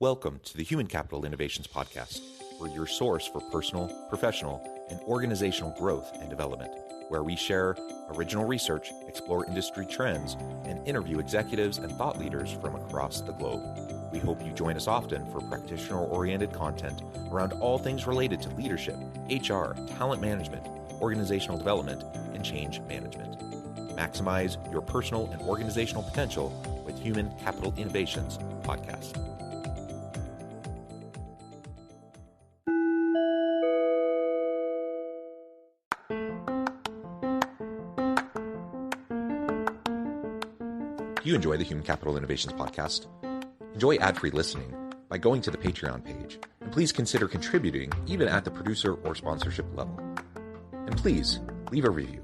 Welcome to the Human Capital Innovations Podcast. We're your source for personal, professional, and organizational growth and development, where we share original research, explore industry trends, and interview executives and thought leaders from across the globe. We hope you join us often for practitioner-oriented content around all things related to leadership, HR, talent management, organizational development, and change management. Maximize your personal and organizational potential with Human Capital Innovations Podcast. If you enjoy the Human Capital Innovations Podcast, enjoy ad-free listening by going to the Patreon page, and please consider contributing even at the producer or sponsorship level. And please leave a review.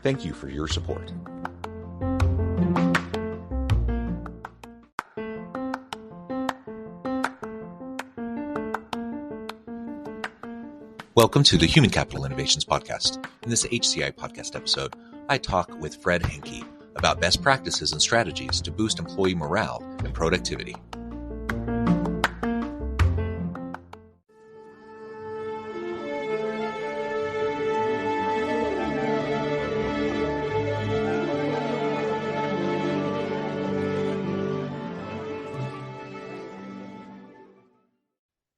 Thank you for your support. Welcome to the Human Capital Innovations Podcast. In this HCI Podcast episode, I talk with Fred Hencke about best practices and strategies to boost employee morale and productivity.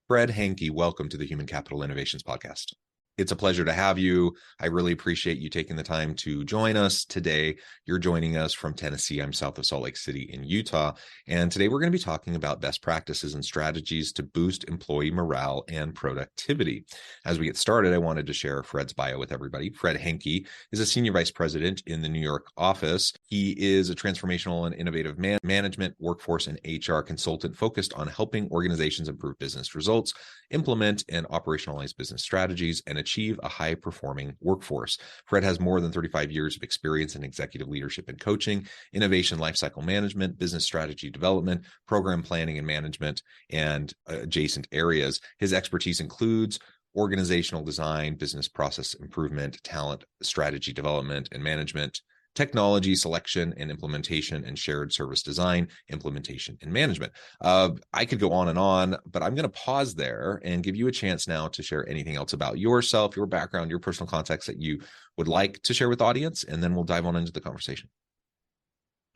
Fred Hencke, welcome to the Human Capital Innovations Podcast. It's a pleasure to have you. I really appreciate you taking the time to join us today. You're joining us from Tennessee. I'm south of Salt Lake City in Utah. And today we're going to be talking about best practices and strategies to boost employee morale and productivity. As we get started, I wanted to share Fred's bio with everybody. Fred Hencke is a senior vice president in the New York office. He is a transformational and innovative management, workforce, and HR consultant focused on helping organizations improve business results, implement and operationalize business strategies, and achieve a high-performing workforce. Fred has more than 35 years of experience in executive leadership and coaching, innovation lifecycle management, business strategy development, program planning and management, and adjacent areas. His expertise includes organizational design, business process improvement, talent strategy development and management, technology selection and implementation, and shared service design, implementation, and management. I could go on, but I'm going to pause there and give you a chance now to share anything else about yourself, your background, your personal context that you would like to share with the audience, and then we'll dive on into the conversation.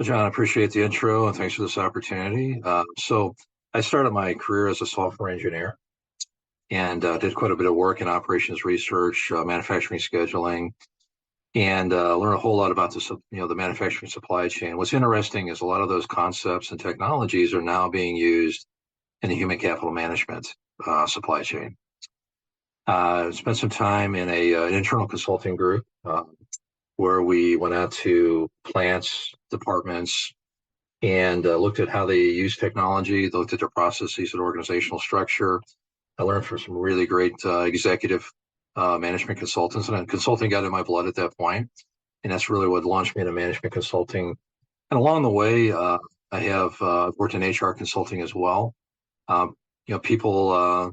John, I appreciate the intro and thanks for this opportunity. So I started my career as a software engineer and did quite a bit of work in operations research, manufacturing scheduling, and learn a whole lot about the manufacturing supply chain. What's interesting is a lot of those concepts and technologies are now being used in the human capital management supply chain. Spent some time in an internal consulting group where we went out to plants, departments, and looked at how they use technology, looked at their processes and organizational structure. I learned from some really great executive management consultants, and consulting got in my blood at that point, and that's really what launched me into management consulting. And along the way, I have worked in HR consulting as well. People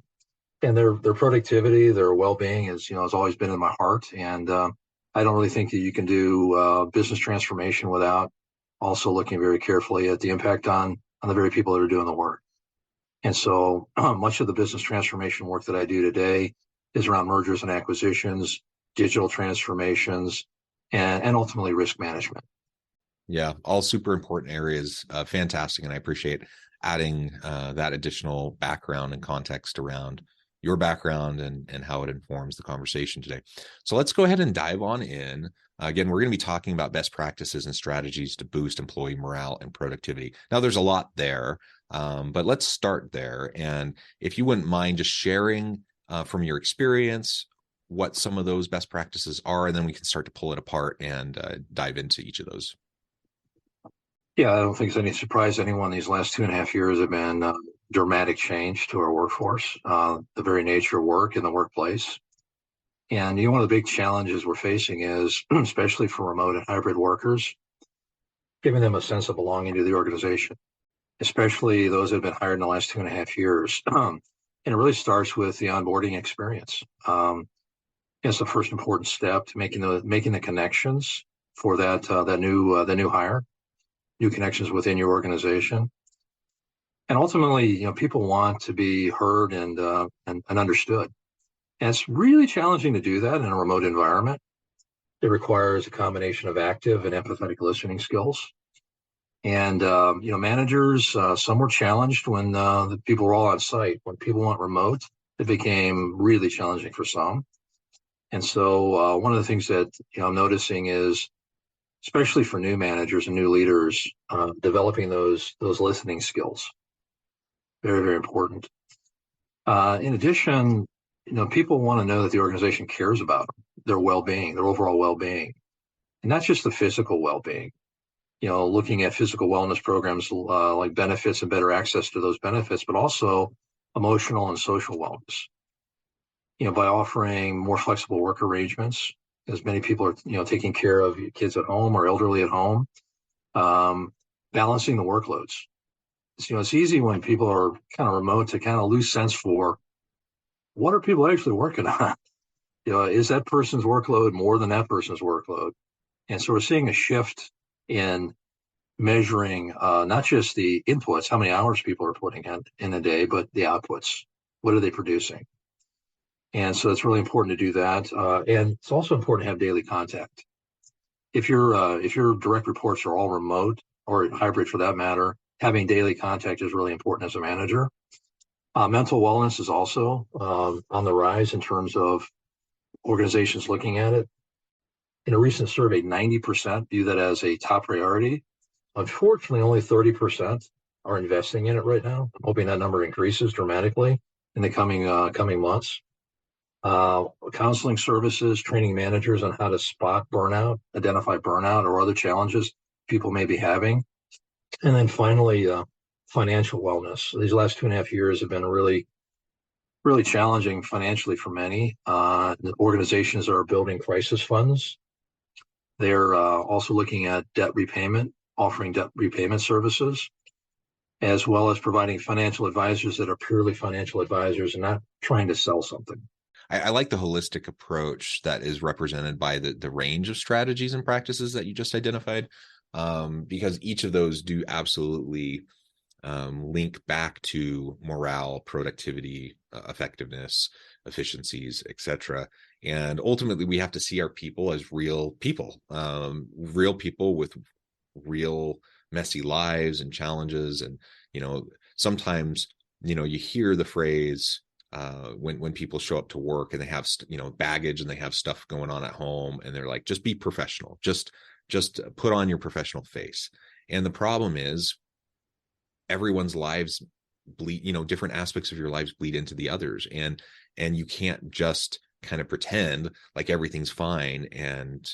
and their productivity, their well-being has always been in my heart, and I don't really think that you can do business transformation without also looking very carefully at the impact on the very people that are doing the work. And so much of the business transformation work that I do today is around mergers and acquisitions, digital transformations, and ultimately risk management. Yeah, all super important areas. Fantastic. And I appreciate adding that additional background and context around your background and how it informs the conversation today. So let's go ahead and dive on in. Again, we're going to be talking about best practices and strategies to boost employee morale and productivity. Now, there's a lot there, but let's start there. And if you wouldn't mind just sharing from your experience what some of those best practices are, and then we can start to pull it apart and dive into each of those. Yeah, I don't think it's any surprise to anyone. These last 2.5 years have been dramatic change to our workforce, the very nature of work in the workplace. And one of the big challenges we're facing is, especially for remote and hybrid workers, giving them a sense of belonging to the organization, especially those that have been hired in the last 2.5 years. And it really starts with the onboarding experience. It's the first important step to making the connections for that new hire, new connections within your organization. And ultimately, people want to be heard and understood. And it's really challenging to do that in a remote environment. It requires a combination of active and empathetic listening skills. And, managers, some were challenged when the people were all on site. When people went remote, it became really challenging for some. And so one of the things that I'm noticing is, especially for new managers and new leaders, developing those listening skills. Very, very important. In addition, people want to know that the organization cares about them, their well-being, their overall well-being, and not just the physical well-being. Looking at physical wellness programs like benefits and better access to those benefits, but also emotional and social wellness. By offering more flexible work arrangements, as many people are, taking care of kids at home or elderly at home, balancing the workloads. It's easy when people are kind of remote to kind of lose sense for what are people actually working on. Is that person's workload more than that person's workload? And so we're seeing a shift in measuring not just the inputs, how many hours people are putting in a day, but the outputs. What are they producing? And so it's really important to do that. And it's also important to have daily contact. If your direct reports are all remote or hybrid for that matter, having daily contact is really important as a manager. Mental wellness is also on the rise in terms of organizations looking at it. In a recent survey, 90% view that as a top priority. Unfortunately, only 30% are investing in it right now. I'm hoping that number increases dramatically in the coming months. Counseling services, training managers on how to spot burnout, identify burnout or other challenges people may be having. And then finally, financial wellness. These last 2.5 years have been really, really challenging financially for many. The organizations are building crisis funds. They're also looking at debt repayment, offering debt repayment services, as well as providing financial advisors that are purely financial advisors and not trying to sell something. I like the holistic approach that is represented by the range of strategies and practices that you just identified, because each of those do absolutely link back to morale, productivity, effectiveness, efficiencies, etc. And ultimately, we have to see our people as real people with real messy lives and challenges. And sometimes you hear the phrase when people show up to work and they have baggage and they have stuff going on at home, and they're like, just be professional, just put on your professional face. And the problem is, everyone's lives bleed, different aspects of your lives bleed into the others, and you can't just kind of pretend like everything's fine, and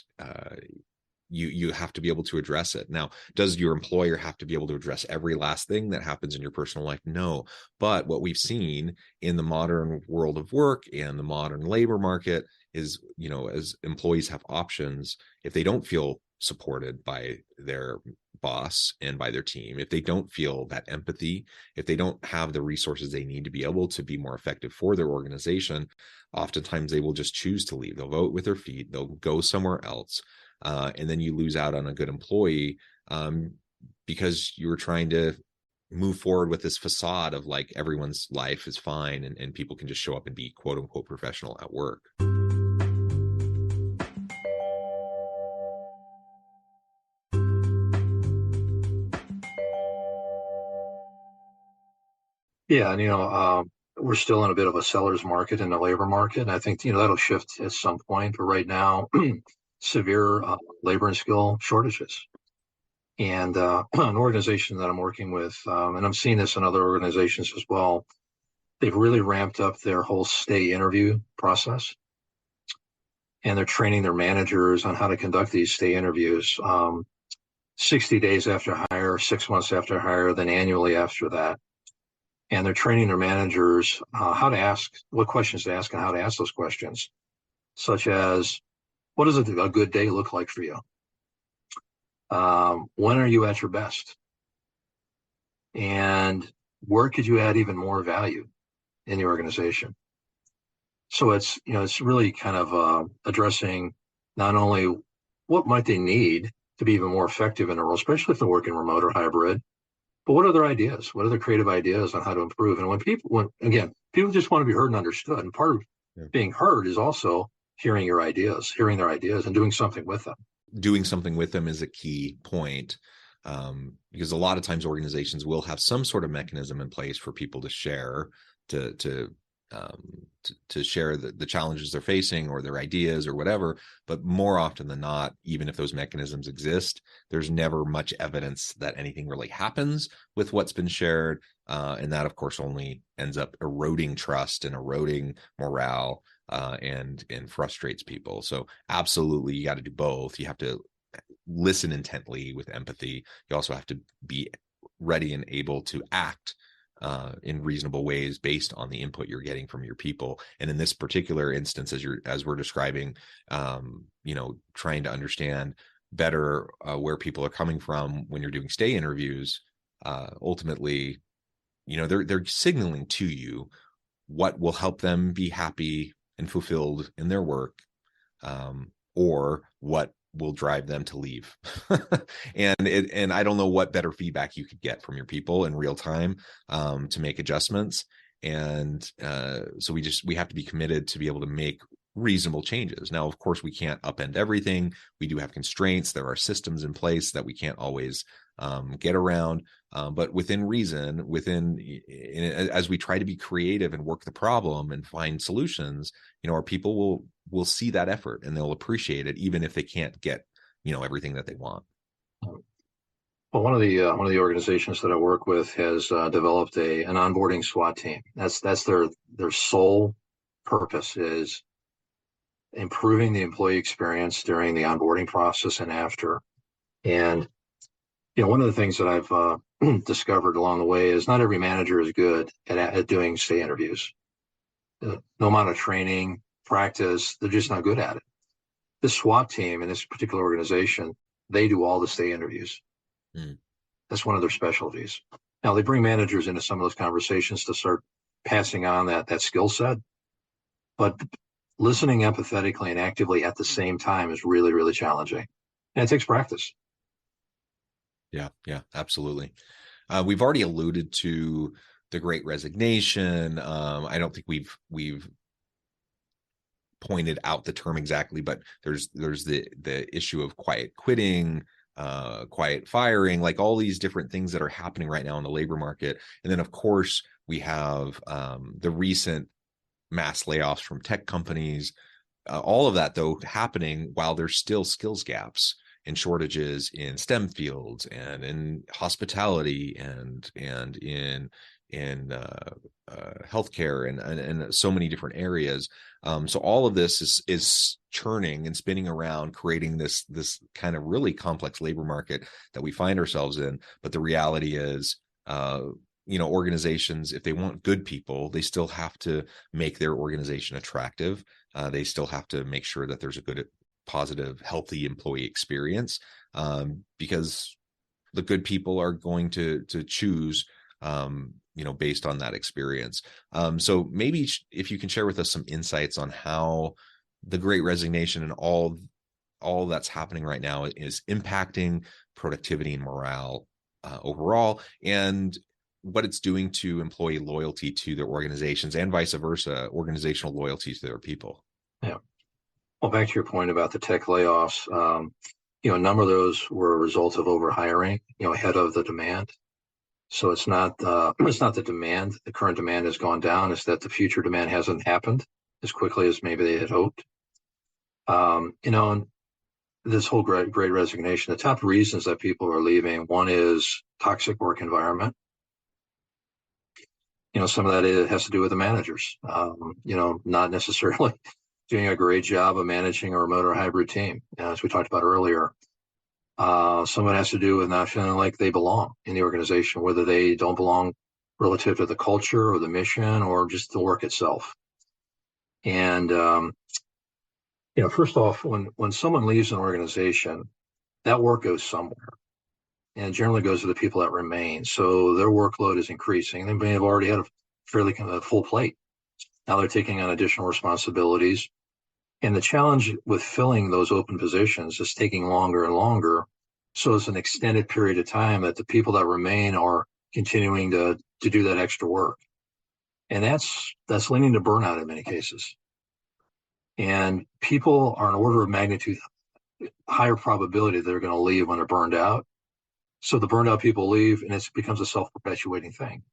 you have to be able to address it. Now, does your employer have to be able to address every last thing that happens in your personal life? No. But what we've seen in the modern world of work and the modern labor market is, as employees have options, if they don't feel supported by their boss and by their team, if they don't feel that empathy, if they don't have the resources they need to be able to be more effective for their organization, oftentimes they will just choose to leave. They'll vote with their feet, they'll go somewhere else. And then you lose out on a good employee because you were trying to move forward with this facade of like everyone's life is fine and people can just show up and be quote unquote professional at work. Yeah, and we're still in a bit of a seller's market in the labor market. And I think that'll shift at some point. But right now, severe labor and skill shortages. And an organization that I'm working with, and I'm seeing this in other organizations as well, they've really ramped up their whole stay interview process. And they're training their managers on how to conduct these stay interviews 60 days after hire, 6 months after hire, then annually after that. And they're training their managers how to ask, what questions to ask and how to ask those questions, such as, what does a good day look like for you? When are you at your best? And where could you add even more value in the organization? So it's really kind of addressing not only what might they need to be even more effective in a role, especially if they're working remote or hybrid, But what are their ideas? What are their creative ideas on how to improve? And again, people just want to be heard and understood. And part of being heard is also hearing their ideas, and doing something with them. Doing something with them is a key point, because a lot of times organizations will have some sort of mechanism in place for people to share, to share the challenges they're facing or their ideas or whatever. But more often than not, even if those mechanisms exist, there's never much evidence that anything really happens with what's been shared. And that, of course, only ends up eroding trust and eroding morale, and frustrates people. So absolutely, you got to do both. You have to listen intently with empathy. You also have to be ready and able to act in reasonable ways based on the input you're getting from your people. And in this particular instance, as we're describing, trying to understand better where people are coming from when you're doing stay interviews, ultimately, they're signaling to you what will help them be happy and fulfilled in their work, or what will drive them to leave. and I don't know what better feedback you could get from your people in real time, to make adjustments. And so we have to be committed to be able to make reasonable changes. Now, of course, we can't upend everything. We do have constraints. There are systems in place that we can't always get around, but within reason, as we try to be creative and work the problem and find solutions, our people will see that effort and they'll appreciate it, even if they can't get everything that they want. Well, one of the organizations that I work with has developed an onboarding SWAT team. That's their sole purpose, is improving the employee experience during the onboarding process and after. And one of the things that I've discovered along the way is not every manager is good at doing stay interviews. No amount of training, practice, they're just not good at it. This SWAT team in this particular organization, they do all the stay interviews. That's one of their specialties. Now, they bring managers into some of those conversations to start passing on that skill set. But listening empathetically and actively at the same time is really, really challenging. And it takes practice. Yeah, absolutely. We've already alluded to the Great Resignation. I don't think we've pointed out the term exactly, but there's the issue of quiet quitting, quiet firing, like all these different things that are happening right now in the labor market. And then, of course, we have the recent mass layoffs from tech companies. All of that, though, happening while there's still skills gaps and shortages in STEM fields and in hospitality and in healthcare and so many different areas. So all of this is churning and spinning around, creating this kind of really complex labor market that we find ourselves in. But the reality is, organizations, if they want good people, they still have to make their organization attractive. They still have to make sure that there's a good, positive, healthy employee experience, because the good people are going to choose, based on that experience. So maybe if you can share with us some insights on how the Great Resignation and all that's happening right now is impacting productivity and morale overall, and what it's doing to employee loyalty to their organizations and vice versa, organizational loyalty to their people. Yeah. Well, back to your point about the tech layoffs, a number of those were a result of overhiring, ahead of the demand. So it's not the demand, the current demand has gone down. It's that the future demand hasn't happened as quickly as maybe they had hoped. And this whole great resignation, the top reasons that people are leaving, one is toxic work environment. Some of that has to do with the managers, not necessarily doing a great job of managing a remote or hybrid team, as we talked about earlier. Some of it has to do with not feeling like they belong in the organization, whether they don't belong relative to the culture or the mission or just the work itself. And, first off, when someone leaves an organization, that work goes somewhere, and generally goes to the people that remain. So their workload is increasing. They may have already had a fairly full plate. Now they're taking on additional responsibilities. And the challenge with filling those open positions is taking longer and longer. So it's an extended period of time that the people that remain are continuing to do that extra work. And that's leading to burnout in many cases. And people are an order of magnitude higher probability they're going to leave when they're burned out. So the burned out people leave, and it becomes a self-perpetuating thing.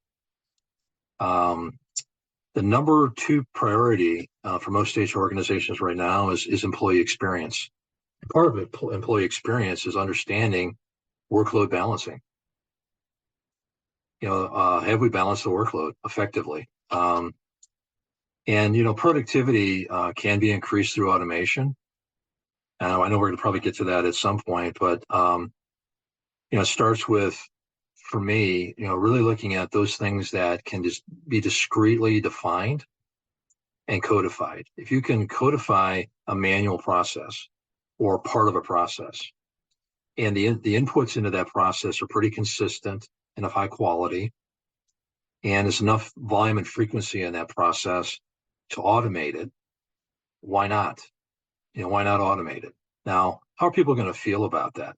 The number 2 priority for most HR organizations right now is employee experience. And part of employee experience is understanding workload balancing. Have we balanced the workload effectively? And productivity can be increased through automation. I know we're going to probably get to that at some point, but it starts with, for me, really looking at those things that can just be discretely defined and codified. If you can codify a manual process or part of a process, and the inputs into that process are pretty consistent and of high quality, and there's enough volume and frequency in that process to automate it, why not? Why not automate it? Now, how are people going to feel about that?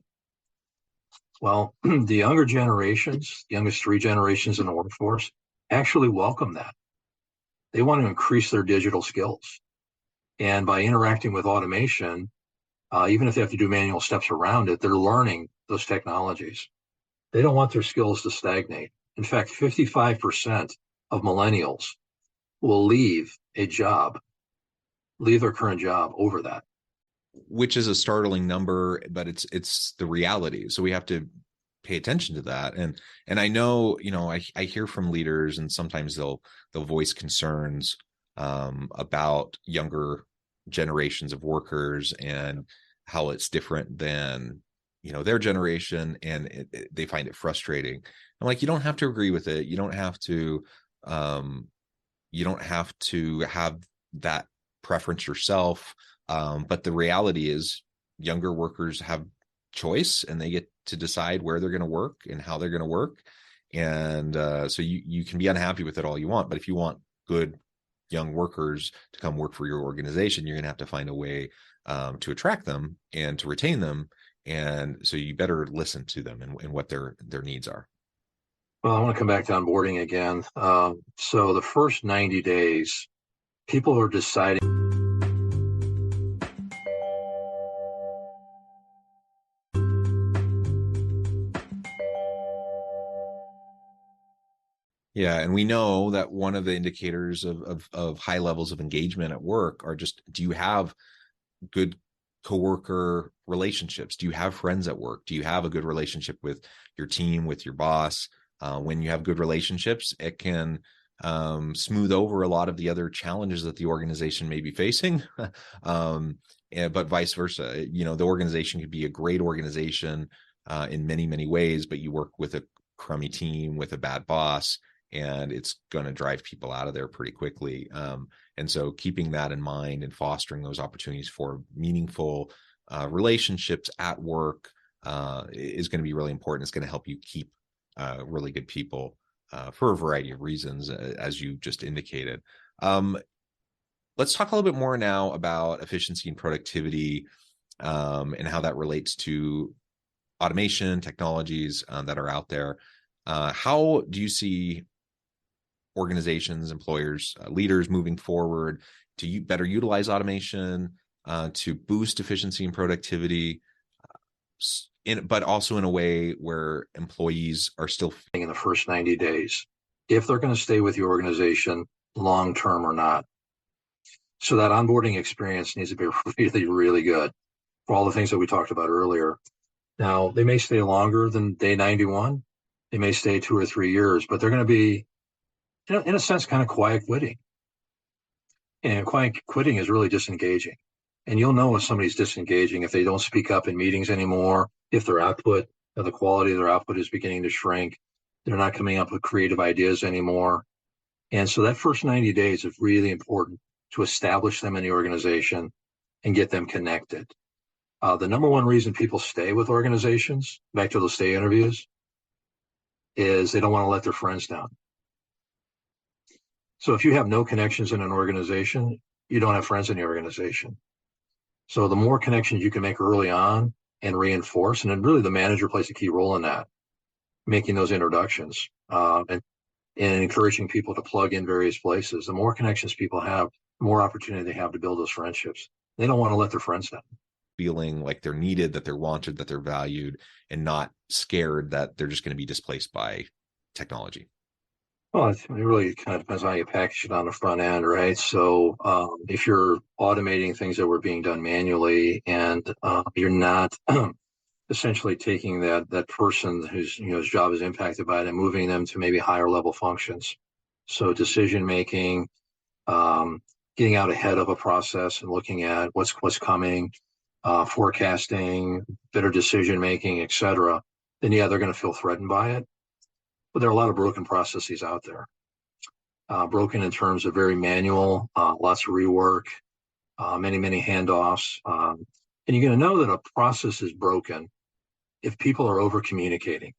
Well, the younger generations, the youngest 3 generations in the workforce, actually welcome that. They want to increase their digital skills. And by interacting with automation, even if they have to do manual steps around it, they're learning those technologies. They don't want their skills to stagnate. In fact, 55% of millennials will leave their current job over that. Which is a startling number, but it's the reality. So we have to pay attention to that. And I know, I hear from leaders, and sometimes they'll voice concerns about younger generations of workers and how it's different than their generation, and they find it frustrating. I'm like, you don't have to agree with it. You don't have to have that preference yourself. But the reality is younger workers have choice, and they get to decide where they're going to work and how they're going to work. And so you can be unhappy with it all you want, but if you want good young workers to come work for your organization, you're going to have to find a way to attract them and to retain them. And so you better listen to them and what their needs are. Well, I want to come back to onboarding again. So the first 90 days, people are deciding. Yeah, and we know that one of the indicators of high levels of engagement at work are just, do you have good coworker relationships? Do you have friends at work? Do you have a good relationship with your team, with your boss? When you have good relationships, it can smooth over a lot of the other challenges that the organization may be facing. But vice versa, the organization could be a great organization in many, many ways, but you work with a crummy team with a bad boss, and it's going to drive people out of there pretty quickly. And so keeping that in mind and fostering those opportunities for meaningful relationships at work is going to be really important. It's going to help you keep really good people for a variety of reasons, as you just indicated. Let's talk a little bit more now about efficiency and productivity and how that relates to automation technologies that are out there. How do you see organizations, employers, leaders moving forward to better utilize automation to boost efficiency and productivity, but also in a way where employees are still in the first 90 days, if they're going to stay with your organization long term or not? So that onboarding experience needs to be really, really good for all the things that we talked about earlier. Now, they may stay longer than day 91. They may stay 2 or 3 years, but they're going to be, in a sense, kind of quiet quitting. And quiet quitting is really disengaging. And you'll know if somebody's disengaging if they don't speak up in meetings anymore, if their output, the quality of their output is beginning to shrink. They're not coming up with creative ideas anymore. And so that first 90 days is really important to establish them in the organization and get them connected. The number one reason people stay with organizations, back to those stay interviews, is they don't want to let their friends down. So if you have no connections in an organization, you don't have friends in the organization. So the more connections you can make early on and reinforce, and then really the manager plays a key role in that. making those introductions, and encouraging people to plug in various places. The more connections people have, the more opportunity they have to build those friendships. They don't want to let their friends down. Feeling like they're needed, that they're wanted, that they're valued, and not scared that they're just going to be displaced by technology. Well, it really kind of depends on how you package it on the front end, right? So if you're automating things that were being done manually, and you're not essentially taking that person whose job is impacted by it and moving them to maybe higher level functions. So decision making, getting out ahead of a process and looking at what's coming, forecasting, better decision making, et cetera, then yeah, they're going to feel threatened by it. But there are a lot of broken processes out there. Broken in terms of very manual, lots of rework, many handoffs. And you're going to know that a process is broken if people are over communicating.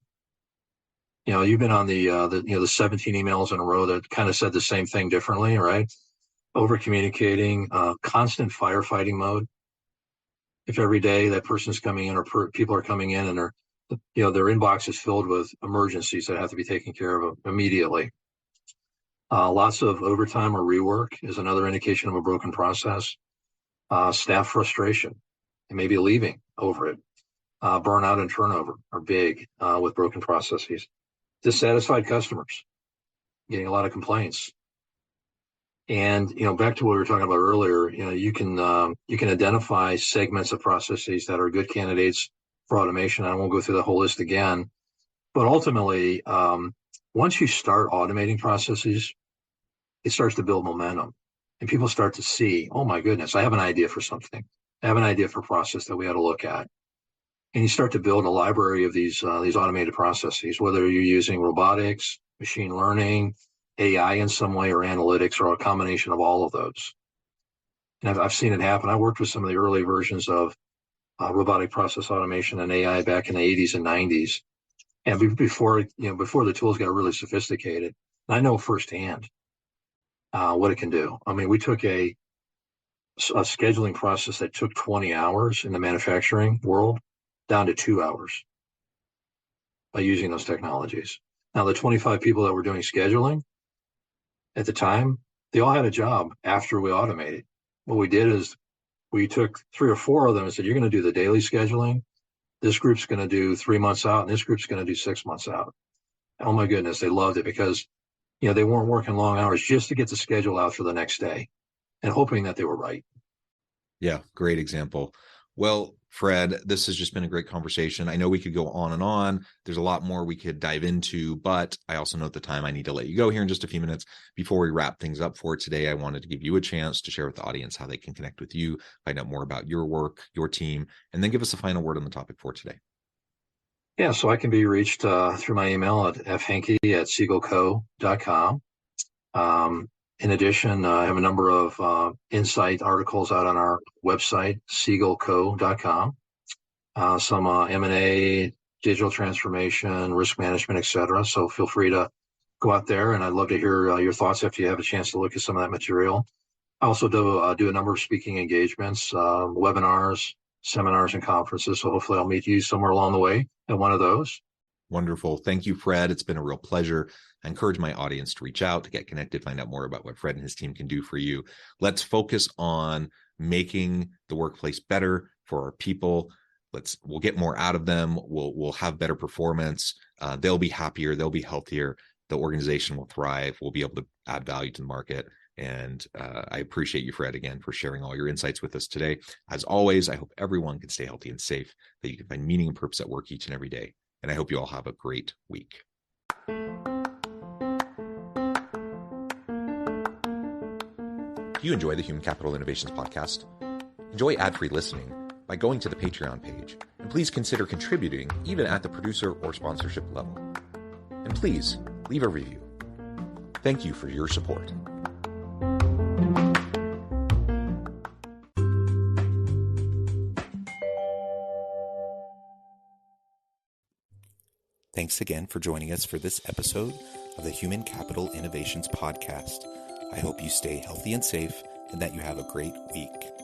You've been on the 17 emails in a row that kind of said the same thing differently, right? Over communicating, constant firefighting mode. If every day that person's coming in or people are coming in and their inbox is filled with emergencies that have to be taken care of immediately. Lots of overtime or rework is another indication of a broken process. Staff frustration and maybe leaving over it. Burnout and turnover are big with broken processes. Dissatisfied customers, getting a lot of complaints. And back to what we were talking about earlier, you can identify segments of processes that are good candidates for automation. I won't go through the whole list again, but ultimately, once you start automating processes, it starts to build momentum, and people start to see, oh my goodness, I have an idea for something. I have an idea for a process that we ought to look at. And you start to build a library of these automated processes, whether you're using robotics, machine learning, AI in some way, or analytics, or a combination of all of those. And I've seen it happen. I worked with some of the early versions of robotic process automation and AI back in the 80s and 90s, and before the tools got really sophisticated. I know firsthand what it can do. I mean, we took a scheduling process that took 20 hours in the manufacturing world down to 2 hours by using those technologies. Now, the 25 people that were doing scheduling at the time, they all had a job after we automated. What we did is we took 3 or 4 of them and said, you're going to do the daily scheduling. This group's going to do 3 months out, and this group's going to do 6 months out. Oh my goodness, they loved it because they weren't working long hours just to get the schedule out for the next day and hoping that they were right. Yeah, great example. Well, Fred, this has just been a great conversation. I know we could go on and on. There's a lot more we could dive into, but I also know at the time I need to let you go here in just a few minutes. Before we wrap things up for today, I wanted to give you a chance to share with the audience how they can connect with you, find out more about your work, your team, and then give us a final word on the topic for today. Yeah, so I can be reached through my email at fhencke@siegelco.com. In addition, I have a number of insight articles out on our website, siegelco.com. Some M&A, digital transformation, risk management, et cetera. So feel free to go out there, and I'd love to hear your thoughts after you have a chance to look at some of that material. I also do a number of speaking engagements, webinars, seminars, and conferences. So hopefully I'll meet you somewhere along the way at one of those. Wonderful. Thank you, Fred. It's been a real pleasure. I encourage my audience to reach out, to get connected, find out more about what Fred and his team can do for you. Let's focus on making the workplace better for our people. We'll get more out of them. We'll have better performance. They'll be happier. They'll be healthier. The organization will thrive. We'll be able to add value to the market. And I appreciate you, Fred, again, for sharing all your insights with us today. As always, I hope everyone can stay healthy and safe, that you can find meaning and purpose at work each and every day. And I hope you all have a great week. If you enjoy the Human Capital Innovations Podcast, enjoy ad-free listening by going to the Patreon page. And please consider contributing even at the producer or sponsorship level. And please leave a review. Thank you for your support. Thanks again for joining us for this episode of the Human Capital Innovations Podcast. I hope you stay healthy and safe and that you have a great week.